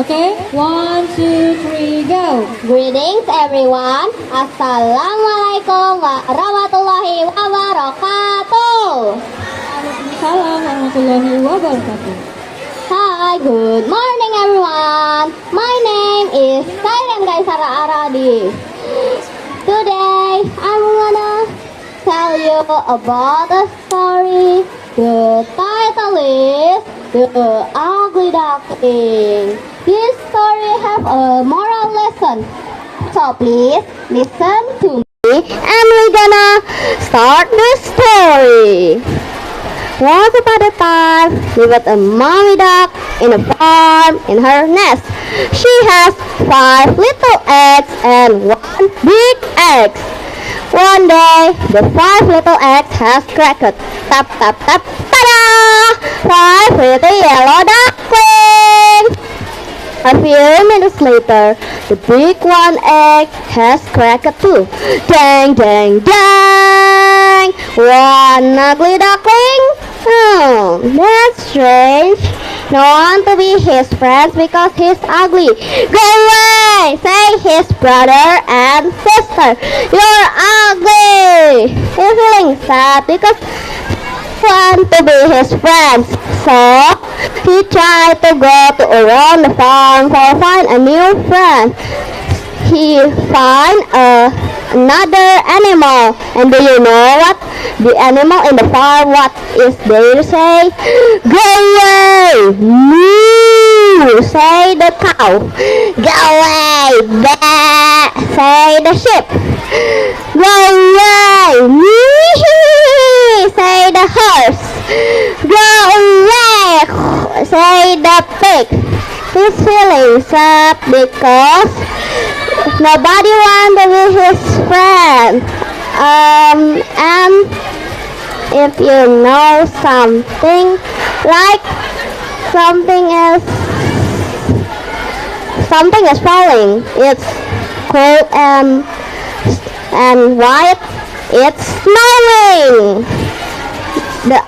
Okay, 1, 2, 3, go. Greetings everyone. Assalamualaikum warahmatullahi wabarakatuh. Waalaikumsalam warahmatullahi wabarakatuh. Hi, good morning everyone. My name is Kairan Kaisara Aradi. Today I'm gonna tell you about a story. The title is The Ugly Duckling. This story have a moral lesson. So please listen to me and we're gonna start the story. Once upon a time, lived a mommy duck in a farm in her nest. She has 5 little eggs and 1 big egg. One day, the 5 little eggs has cracked. Tap tap tap, ta-da! 5 pretty yellow ducklings. A few minutes later, the big one egg has cracked too. Dang, dang, dang! One ugly duckling? Oh, that's strange. No one to be his friends because he's ugly. Go away! Say his brother and sister. You're ugly! He's feeling sad because want to be his friends. So he tried to go around the farm to find a new friend. He find another animal. And do you know what? The animal in the farm, what is they say? Go away! Moo! Say the cow. Go away! Bah! Say the sheep. Go away! Moo! Say the horse. Go away! Say the pig. He's feeling sad because nobody wants to be his friend. And if you know something like something is falling, it's cold and white, it's snowing. The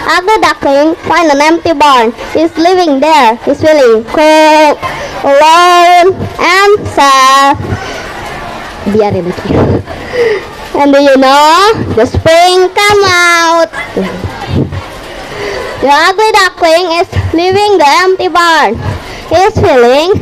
ugly duckling find an empty barn. He's living there. He's feeling cold, alone, and sad. Biarin aja. And do you know? The spring come out. The ugly duckling is leaving the empty barn. He's feeling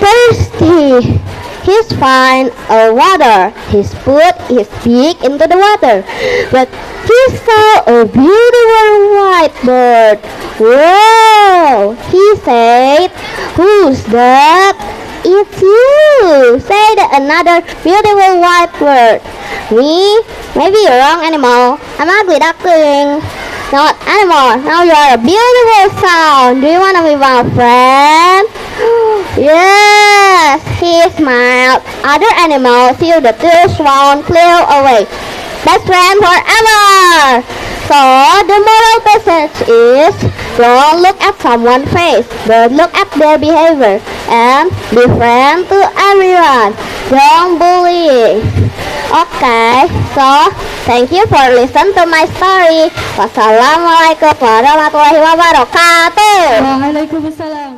thirsty. He's find a water. He's put his beak into the water. But he saw a beautiful white bird. Whoa! He said, "Who's that?" "It's you," said another beautiful white bird. "Me? Maybe you're wrong animal. I'm ugly duckling. Not animal. Now you are a beautiful sound. Do you want to be my friend?" "Yes," he smiled. Other animals feel the two swans flew away. Best friend forever. So the moral message is, don't look at someone's face, but look at their behavior, and be friend to everyone. Don't bully. Okay, so thank you for listening to my story. Wassalamualaikum warahmatullahi wabarakatuh. Waalaikumsalam.